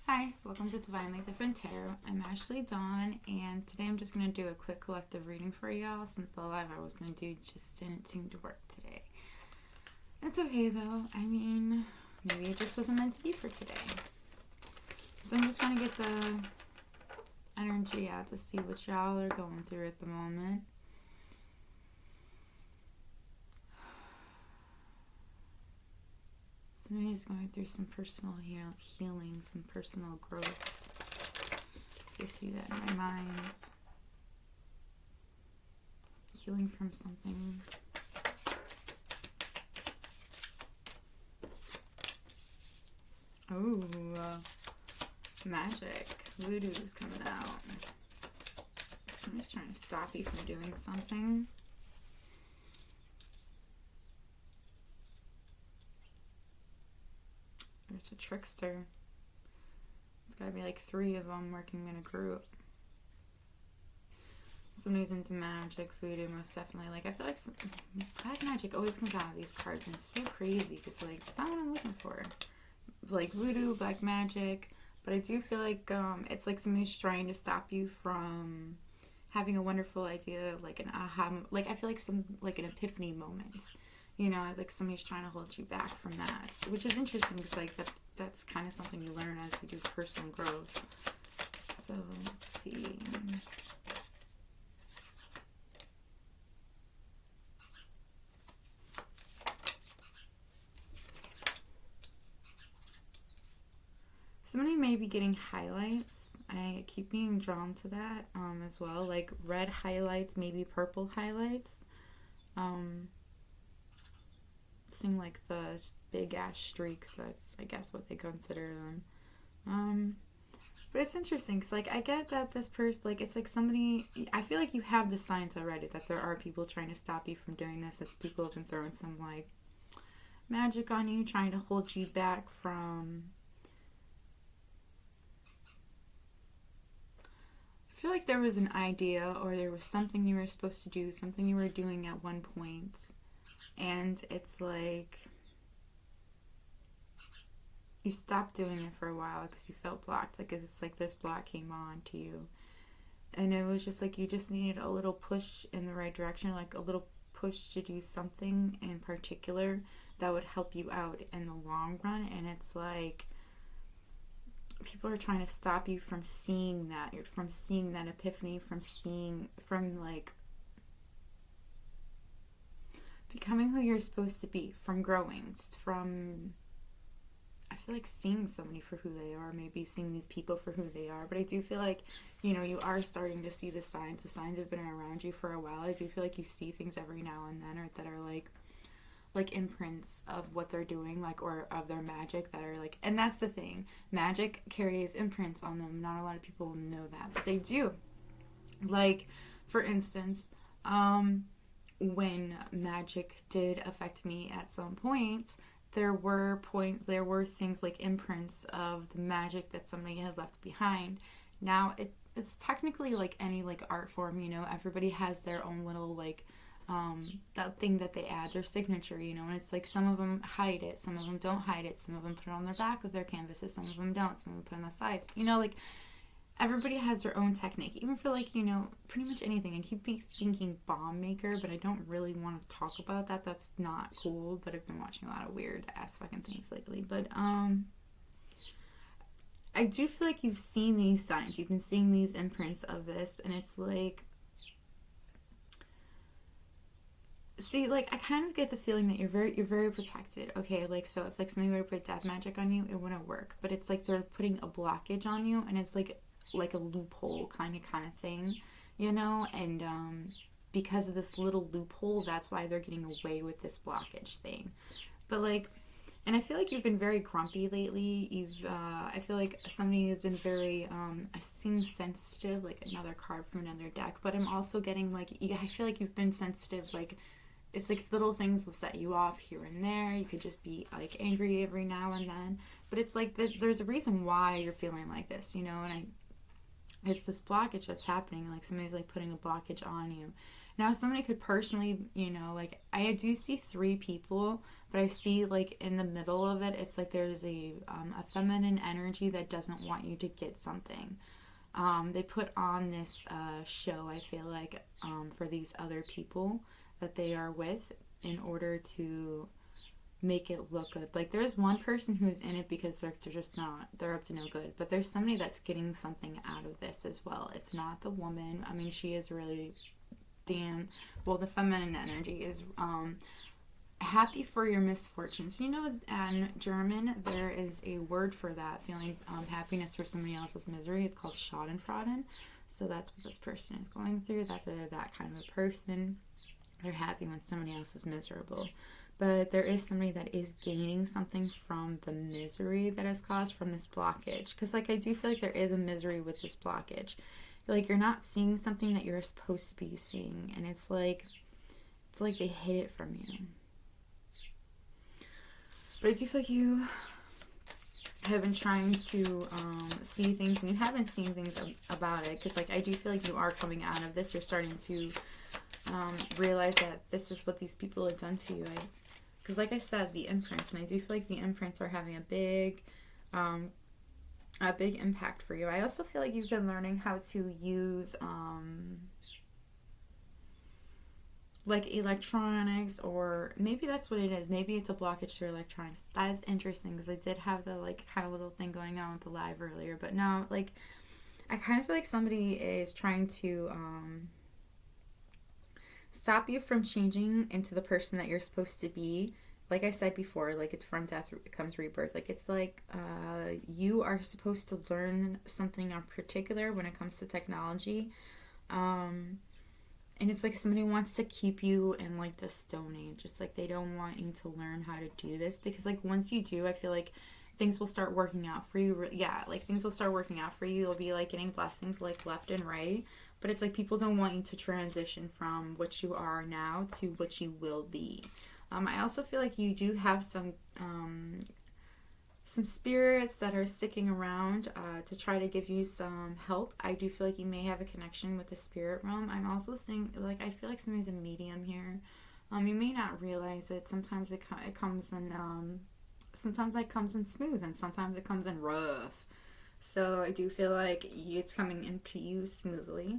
Hi, welcome to Divinely Different Tarot. I'm Ashley Dawn, and today I'm just going to do a quick collective reading for y'all since the live I was going to do just didn't seem to work today. It's okay though. I mean, maybe it just wasn't meant to be for today. So I'm just going to get the energy out to see what y'all are going through at the moment. Somebody's going through some personal healing, some personal growth. I see that in my mind. Healing from something. Ooh, magic. Voodoo's coming out. Somebody's trying to stop you from doing something. There's a trickster. It's gotta be like 3 of them working in a group. Somebody's into magic, voodoo, most definitely. Like, I feel like black magic always comes out of these cards, and it's so crazy because, like, it's not what I'm looking for. Like, voodoo, black magic, but I do feel like it's like somebody's trying to stop you from having a wonderful idea, like an aha, like I feel like an epiphany moment. You know, like somebody's trying to hold you back from that, which is interesting because like that's kind of something you learn as you do personal growth. So let's see. Somebody may be getting highlights. I keep being drawn to that as well, like red highlights, maybe purple highlights. Seeing like the big ass streaks. That's I guess what they consider them. But it's interesting because like I get that this person, like it's like somebody. I feel like you have the signs already that there are people trying to stop you from doing this. As people have been throwing some like magic on you, trying to hold you back from. I feel like there was an idea or there was something you were supposed to do, something you were doing at one point, and it's like you stopped doing it for a while because you felt blocked. Like it's like this block came on to you, and it was just like you just needed a little push in the right direction, like a little push to do something in particular that would help you out in the long run. And it's like people are trying to stop you from seeing that, from seeing that epiphany, from like becoming who you're supposed to be, from growing, from I feel like seeing somebody for who they are, maybe seeing these people for who they are. But I do feel like, you know, you are starting to see the signs. The signs have been around you for a while. I do feel like you see things every now and then, or that are like imprints of what they're doing, like, or of their magic that are like, and that's the thing. Magic carries imprints on them. Not a lot of people know that, but they do. Like, for instance, when magic did affect me at some point, there were things like imprints of the magic that somebody had left behind. Now it's technically like any like art form, you know, everybody has their own little like that thing that they add, their signature, you know, and it's like some of them hide it, some of them don't hide it, some of them put it on their back of their canvases, some of them don't, some of them put it on the sides, you know, like everybody has their own technique, even for like, you know, pretty much anything. I keep thinking bomb maker, but I don't really want to talk about that. That's not cool, but I've been watching a lot of weird ass fucking things lately. But I do feel like you've seen these signs, you've been seeing these imprints of this, and it's like, see, like I kind of get the feeling that you're very protected. Okay, like so if like somebody were to put death magic on you, it wouldn't work. But it's like they're putting a blockage on you, and it's like a loophole kind of thing, you know. And because of this little loophole, that's why they're getting away with this blockage thing. But like, and I feel like you've been very grumpy lately. I feel like somebody has been very, I seem sensitive, like another card from another deck. But I'm also getting like, I feel like you've been sensitive, like it's like little things will set you off here and there. You could just be like angry every now and then, but it's like there's a reason why you're feeling like this, you know. And it's this blockage that's happening. Like somebody's like putting a blockage on you, Now, somebody could personally, like, I do see three people, but I see, like, in the middle of it, it's like there's a feminine energy that doesn't want you to get something. They put on this show, I feel like, for these other people that they are with in order to make it look good. Like, there's one person who's in it because they're just not, they're up to no good, but there's somebody that's getting something out of this as well. It's not the woman. I mean, she is really damn, well, the feminine energy is happy for your misfortunes. In German, there is a word for that feeling, happiness for somebody else's misery. It's called Schadenfreude. So that's what this person is going through. That's that kind of a person. They're happy when somebody else is miserable. But there is somebody that is gaining something from the misery that is caused from this blockage. Because, like, I do feel like there is a misery with this blockage. Like, you're not seeing something that you're supposed to be seeing. And it's like they hid it from you. But I do feel like you have been trying to see things, and you haven't seen things about it. Because, like, I do feel like you are coming out of this. You're starting to realize that this is what these people have done to you. Because, like I said, the imprints, and I do feel like the imprints are having a big impact for you. I also feel like you've been learning how to use like electronics, or maybe that's what it is. Maybe it's a blockage to electronics. That is interesting, because I did have the, like, kind of little thing going on with the live earlier. But no, like, I kind of feel like somebody is trying to stop you from changing into the person that you're supposed to be. Like I said before, like, it's from death comes rebirth. Like, it's like you are supposed to learn something in particular when it comes to technology. And it's like somebody wants to keep you in, like, the Stone Age. It's like they don't want you to learn how to do this, because, like, once you do, I feel like things will start working out for you. Yeah, like, things will start working out for you. You'll be, like, getting blessings, like, left and right. But it's like people don't want you to transition from what you are now to what you will be. I also feel like you do have some spirits that are sticking around to try to give you some help. I do feel like you may have a connection with the spirit realm. I'm also seeing, like, I feel like somebody's a medium here. You may not realize it. Sometimes it comes in, sometimes it comes in smooth, and sometimes it comes in rough. So I do feel like it's coming into you smoothly.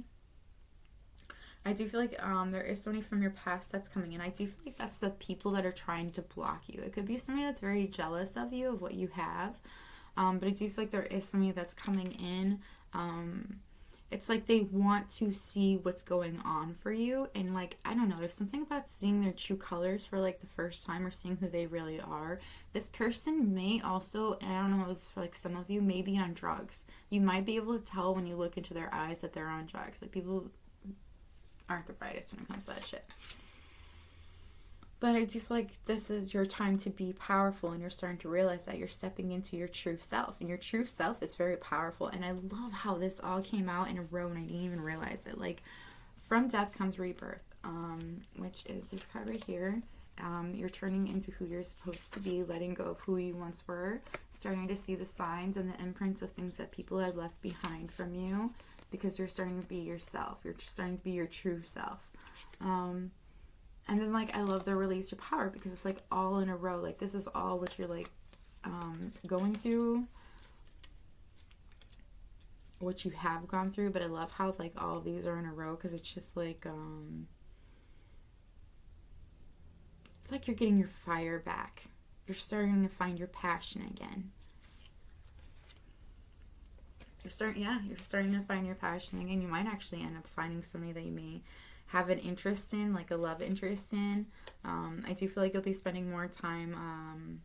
I do feel like there is somebody from your past that's coming in. I do feel like that's the people that are trying to block you. It could be somebody that's very jealous of you, of what you have. But I do feel like there is somebody that's coming in. It's like they want to see what's going on for you. And, like, I don't know, there's something about seeing their true colors for, like, the first time, or seeing who they really are. This person may also, and I don't know if this is for, like, some of you, may be on drugs. You might be able to tell when you look into their eyes that they're on drugs. Like, people aren't the brightest when it comes to that shit. But I do feel like this is your time to be powerful, and you're starting to realize that you're stepping into your true self, and your true self is very powerful. And I love how this all came out in a row, and I didn't even realize it. Like, from death comes rebirth, which is this card right here. You're turning into who you're supposed to be, letting go of who you once were, starting to see the signs and the imprints of things that people had left behind from you, because you're starting to be yourself. You're starting to be your true self. And then, like, I love the release your power, because it's, like, all in a row. Like, this is all what you're, like, going through, what you have gone through. But I love how, like, all of these are in a row, because it's just, like, it's like you're getting your fire back. You're starting to find your passion again. You're starting to find your passion again. You might actually end up finding somebody that you may have an interest in, like a love interest in. I do feel like you'll be spending more time.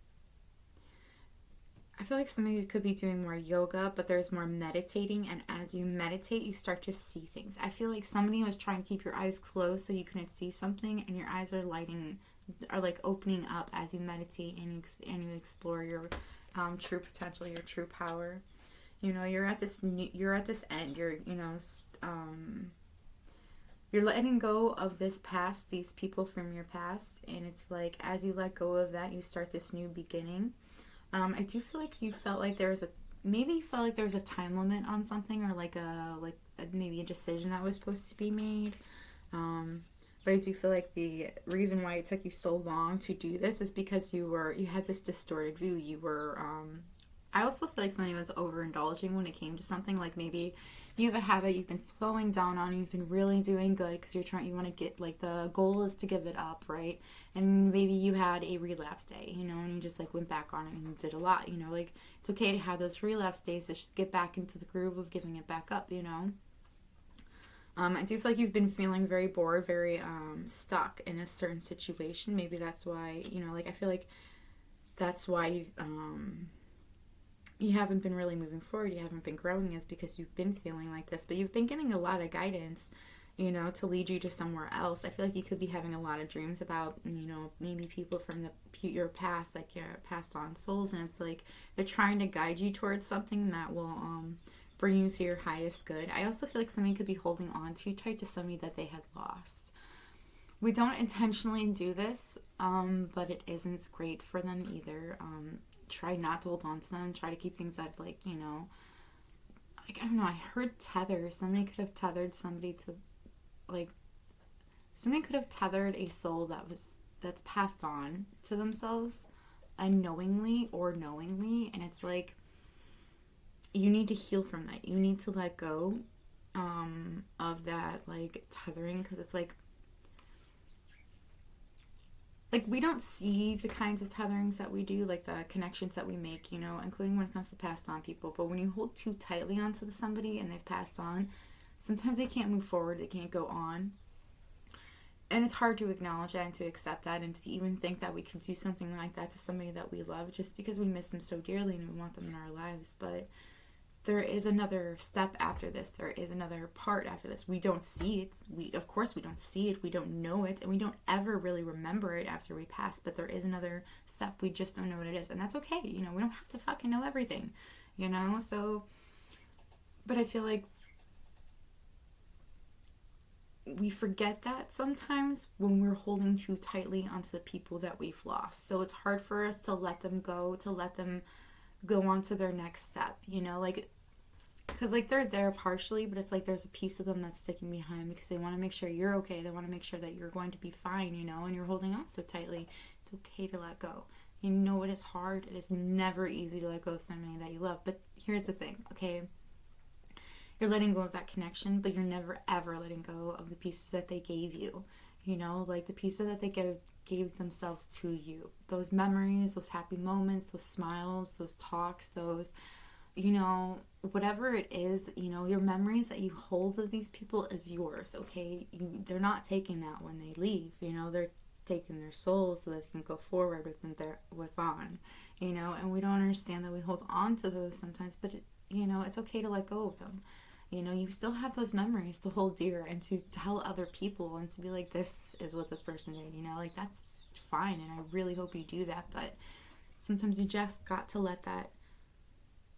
I feel like somebody could be doing more yoga, but there's more meditating. And as you meditate, you start to see things. I feel like somebody was trying to keep your eyes closed so you couldn't see something, and your eyes are like opening up as you meditate and you explore your true potential, your true power. You know, you're at this end. You're letting go of this past, these people from your past, and it's like as you let go of that, you start this new beginning. I do feel like you felt like there was a time limit on something, or maybe a decision that was supposed to be made. But I do feel like the reason why it took you so long to do this is because you had this distorted view. You were I also feel like somebody was overindulging when it came to something. Like maybe you have a habit you've been slowing down on, you've been really doing good because you want to get, like, the goal is to give it up, right? And maybe you had a relapse day, and you just like went back on it and did a lot, like it's okay to have those relapse days to get back into the groove of giving it back up. I do feel like you've been feeling very bored, very stuck in a certain situation. Maybe that's why, like I feel like that's why you haven't been really moving forward, you haven't been growing, is because you've been feeling like this, but you've been getting a lot of guidance, to lead you to somewhere else. I feel like you could be having a lot of dreams about, maybe people from your past, like your passed on souls, and it's like they're trying to guide you towards something that will bring you to your highest good. I also feel like somebody could be holding on too tight to somebody that they had lost. We don't intentionally do this, but it isn't great for them either. Try not to hold on to them. Try to keep things at, like, I don't know, I heard tether. Somebody could have tethered somebody to, like, somebody could have tethered a soul that's passed on to themselves unknowingly or knowingly, and it's like, you need to heal from that. You need to let go of that, like, tethering, because it's like we don't see the kinds of tetherings that we do, like the connections that we make, including when it comes to passed on people. But when you hold too tightly onto somebody and they've passed on, sometimes they can't move forward, they can't go on. And it's hard to acknowledge that and to accept that and to even think that we could do something like that to somebody that we love just because we miss them so dearly and we want them in our lives. But there is another step after this. There is another part after this. We don't see it. Of course we don't see it. We don't know it. And we don't ever really remember it after we pass. But there is another step. We just don't know what it is. And that's okay. We don't have to fucking know everything. So, but I feel like we forget that sometimes when we're holding too tightly onto the people that we've lost. So it's hard for us to let them go, to let them go on to their next step, because, like, they're there partially, but it's like there's a piece of them that's sticking behind because they want to make sure you're okay. They want to make sure that you're going to be fine, and you're holding on so tightly. It's okay to let go. It is hard. It is never easy to let go of somebody that you love. But here's the thing, okay? You're letting go of that connection, but you're never ever letting go of the pieces that they gave you. Like the pieces that they gave themselves to you. Those memories, those happy moments, those smiles, those talks, those, whatever it is, your memories that you hold of these people is yours, okay? They're not taking that when they leave, they're taking their souls so that they can go forward with on, and we don't understand that we hold on to those sometimes, but it's okay to let go of them. You still have those memories to hold dear and to tell other people and to be like, this is what this person did, like, that's fine, and I really hope you do that, but sometimes you just got to let that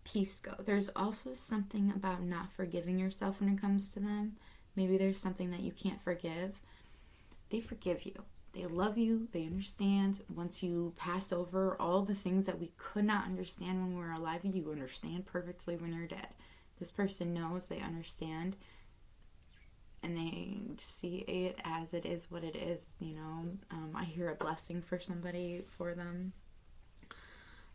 piece go. There's also something about not forgiving yourself when it comes to them. Maybe there's something that you can't forgive. They forgive you. They love you. They understand. Once you pass over all the things that we could not understand when we were alive, you understand perfectly when you're dead. This person knows, they understand, and they see it as it is what it is, I hear a blessing for somebody, for them.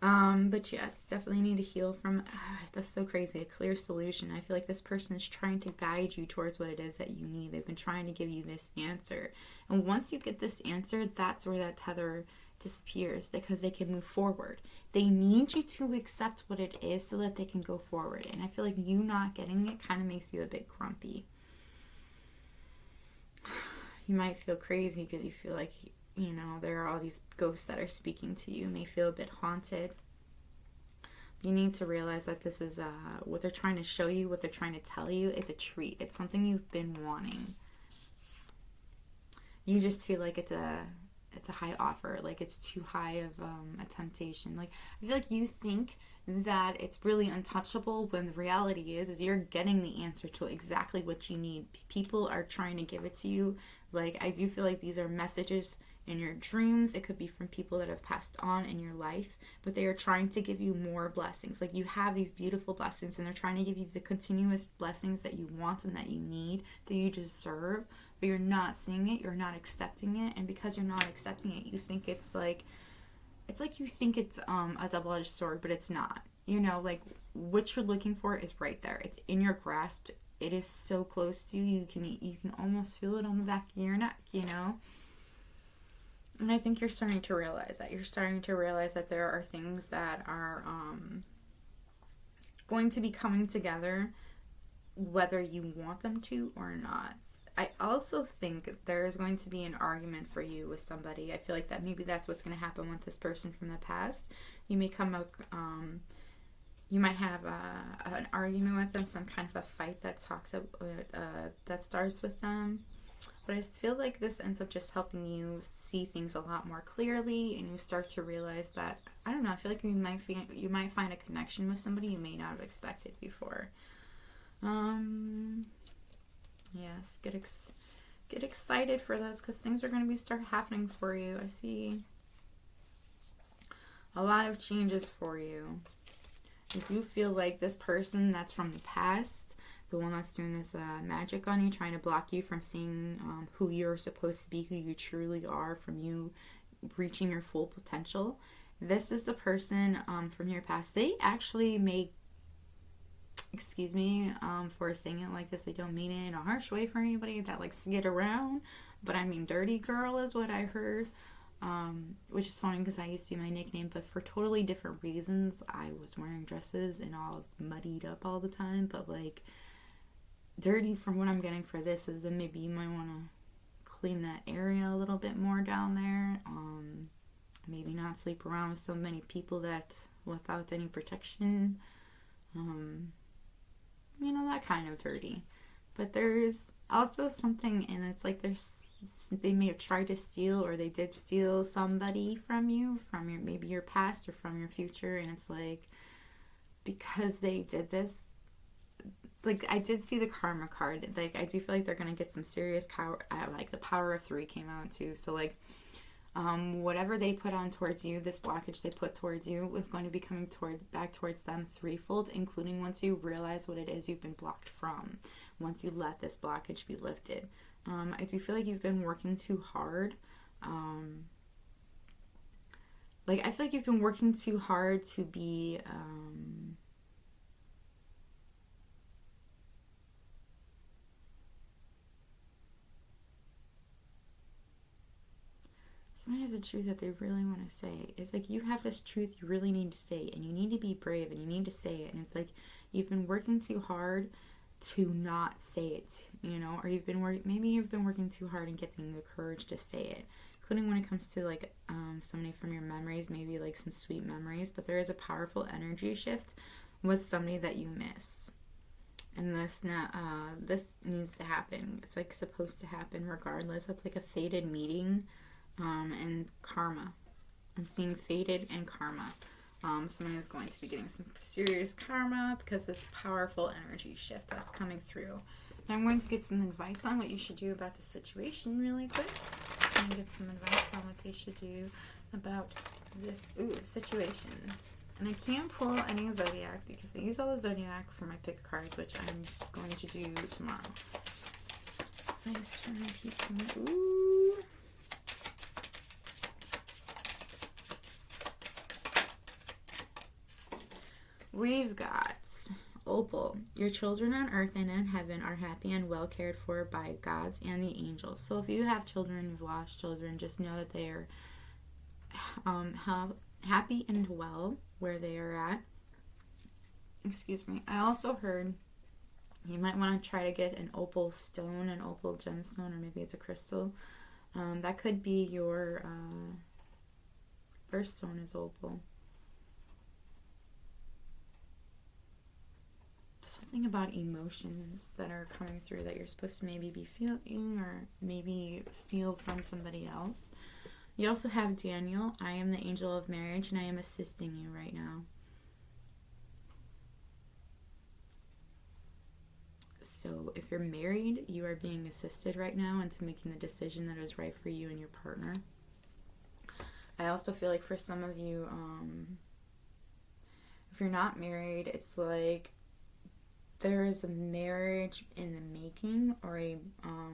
But yes, definitely need to heal from, that's so crazy, a clear solution. I feel like this person is trying to guide you towards what it is that you need. They've been trying to give you this answer. And once you get this answer, that's where that tether disappears, because they can move forward. They need you to accept what it is so that they can go forward. And I feel like you not getting it kind of makes you a bit grumpy. You might feel crazy because you feel like, there are all these ghosts that are speaking to you. You may feel a bit haunted. You need to realize that this is what they're trying to show you, what they're trying to tell you. It's a treat. It's something you've been wanting. You just feel like it's a high offer, like it's too high of a temptation. Like, I feel like you think that it's really untouchable when the reality is you're getting the answer to exactly what you need. People are trying to give it to you. Like, I do feel like these are messages in your dreams. It could be from people that have passed on in your life, but they are trying to give you more blessings. Like, you have these beautiful blessings and they're trying to give you the continuous blessings that you want and that you need, that you deserve, but you're not seeing it, you're not accepting it. And because you're not accepting it, you think it's like you think it's a double-edged sword, but it's not. You know, like, what you're looking for is right there. It's in your grasp. It is so close to you. You can almost feel it on the back of your neck, you know? And I think you're starting to realize that. You're starting to realize that there are things that are going to be coming together, whether you want them to or not. I also think there is going to be an argument for you with somebody. I feel like that maybe that's what's going to happen with this person from the past. You may come up, you might have an argument with them, some kind of a fight that that starts with them. But I feel like this ends up just helping you see things a lot more clearly, and you start to realize that, I don't know, I feel like you might find a connection with somebody you may not have expected before. Yes, get excited for this, because things are going to start happening for you. I see a lot of changes for you. I do feel like this person that's from the past, the one that's doing this magic on you, trying to block you from seeing who you're supposed to be, who you truly are, from you reaching your full potential. This is the person from your past. They actually make, excuse me for saying it like this, I don't mean it in a harsh way for anybody that likes to get around, but I mean dirty girl is what I heard. Which is funny because I used to be my nickname, but for totally different reasons. I was wearing dresses and all muddied up all the time, but like, dirty from what I'm getting for this is that maybe you might want to clean that area a little bit more down there. Maybe not sleep around with so many people that without any protection. You know, that kind of dirty. But there's also something, and it's like they may have tried to steal, or they did steal somebody from you, from maybe your past or from your future, and it's like, because they did this, like, I did see the karma card. Like, I do feel like they're gonna get some serious power. Like, the power of 3 came out too. So like, whatever they put on towards you, this blockage they put towards you, was going to be coming back towards them threefold, including once you realize what it is you've been blocked from. Once you let this blockage be lifted. I do feel like you've been working too hard. I feel like you've been working too hard to be somebody has a truth that they really want to say. It's like, you have this truth you really need to say, and you need to be brave, and you need to say it. And it's like, you've been working too hard to not say it, you know, or maybe you've been working too hard and getting the courage to say it, including when it comes to like somebody from your memories, maybe like some sweet memories. But there is a powerful energy shift with somebody that you miss, and this needs to happen. It's like supposed to happen regardless. It's like a fated meeting, and karma. I'm seeing fated and karma. Somebody is going to be getting some serious karma because this powerful energy shift that's coming through. Now I'm going to get some advice on what you should do about the situation really quick. I'm going to get some advice on what they should do about this situation. And I can't pull any Zodiac because I use all the Zodiac for my pick cards, which I'm going to do tomorrow. Advice for my people. Ooh. We've got Opal. Your children on earth and in heaven are happy and well cared for by gods and the angels. So if you have children, you've lost children, just know that they are happy and well where they are at. Excuse me. I also heard you might want to try to get an opal stone, an opal gemstone, or maybe it's a crystal. That could be your birthstone is opal. Something about emotions that are coming through that you're supposed to maybe be feeling, or maybe feel from somebody else. You also have Daniel. I am the angel of marriage, and I am assisting you right now. So if you're married, you are being assisted right now into making the decision that is right for you and your partner. I also feel like for some of you, if you're not married, it's like there is a marriage in the making, or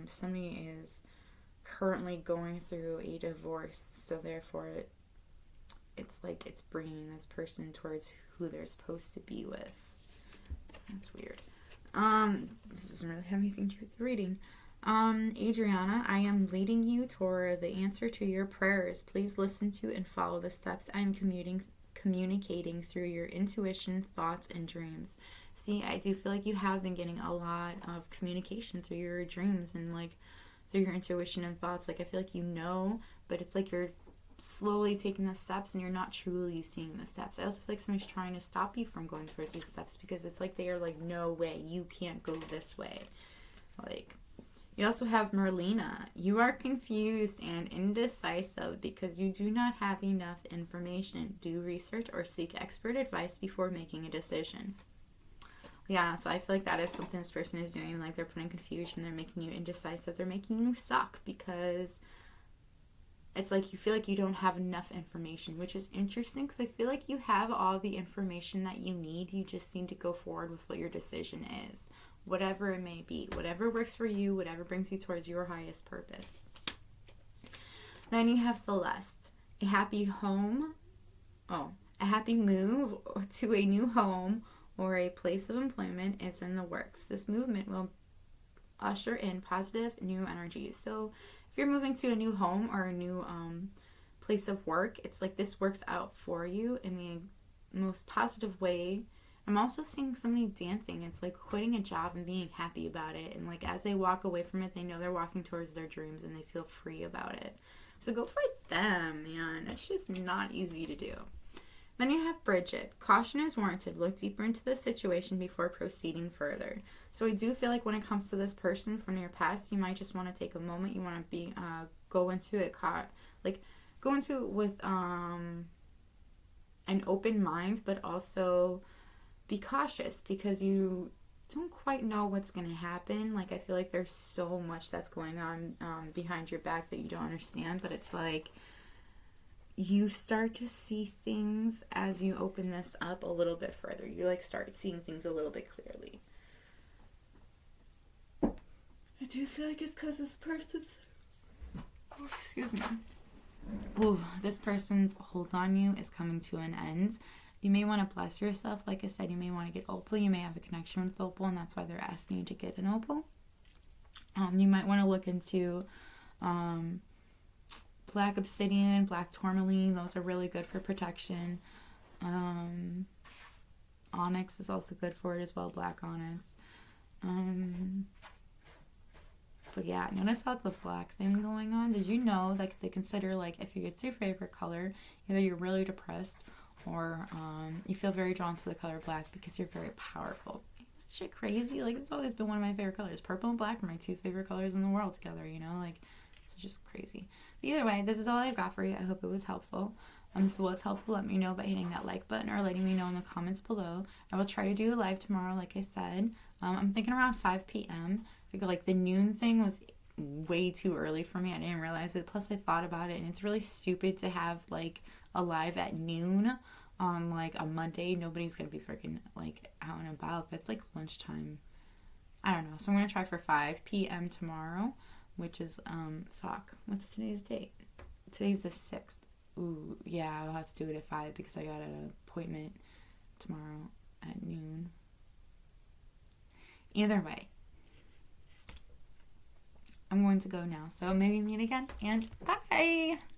somebody is currently going through a divorce, so therefore it's like it's bringing this person towards who they're supposed to be with. That's weird. This doesn't really have anything to do with the reading. Adriana, I am leading you toward the answer to your prayers. Please listen to and follow the steps I am communicating through your intuition, thoughts, and dreams. See, I do feel like you have been getting a lot of communication through your dreams and like through your intuition and thoughts. Like I feel like you know, but it's like you're slowly taking the steps and you're not truly seeing the steps. I also feel like somebody's trying to stop you from going towards these steps because it's like they are like, no way, you can't go this way. Like, you also have Merlina. You are confused and indecisive because you do not have enough information. Do research or seek expert advice before making a decision. Yeah, so I feel like that is something this person is doing. Like they're putting confusion, they're making you indecisive, they're making you suck because it's like you feel like you don't have enough information, which is interesting because I feel like you have all the information that you need. You just need to go forward with what your decision is. Whatever it may be, whatever works for you, whatever brings you towards your highest purpose. Then you have Celeste. A happy move to a new home or a place of employment is in the works. This movement will usher in positive new energies. So if you're moving to a new home or a new place of work, it's like this works out for you in the most positive way. I'm also seeing somebody dancing. It's like quitting a job and being happy about it. And like as they walk away from it, they know they're walking towards their dreams and they feel free about it. So go for them, man. It's just not easy to do. Then you have Bridget. Caution is warranted. Look deeper into the situation before proceeding further. So I do feel like when it comes to this person from your past, you might just want to take a moment. You want to be go into it with an open mind, but also be cautious because you don't quite know what's going to happen. Like I feel like there's so much that's going on behind your back that you don't understand, but it's like you start to see things as you open this up a little bit further. You like start seeing things a little bit clearly. I do feel like it's because this person's this person's hold on you is coming to an end. You may want to bless yourself. Like I said, you may want to get opal. You may have a connection with opal, and that's why they're asking you to get an opal. You might want to look into black obsidian, black tourmaline. Those are really good for protection. Onyx is also good for it as well, black onyx. But yeah, notice how it's a black thing going on. Did you know like they consider like if it's your favorite color, either you're really depressed or you feel very drawn to the color black because you're very powerful. Shit crazy. Like it's always been one of my favorite colors. Purple and black are my two favorite colors in the world together, you know? Like it's just crazy. But either way, this is all I've got for you. I hope it was helpful. If it was helpful, let me know by hitting that like button or letting me know in the comments below. I will try to do a live tomorrow, like I said. I'm thinking around 5 p.m. Like the noon thing was way too early for me. I didn't realize it. Plus I thought about it and it's really stupid to have like a live at noon on like a Monday. Nobody's gonna be freaking like out and about. That's like lunchtime. I don't know. So I'm gonna try for 5 p.m. tomorrow, which is what's today's date? Today's the 6th. Ooh, yeah, I'll have to do it at 5 because I got an appointment tomorrow at noon. Either way, I'm going to go now. So maybe meet again and bye.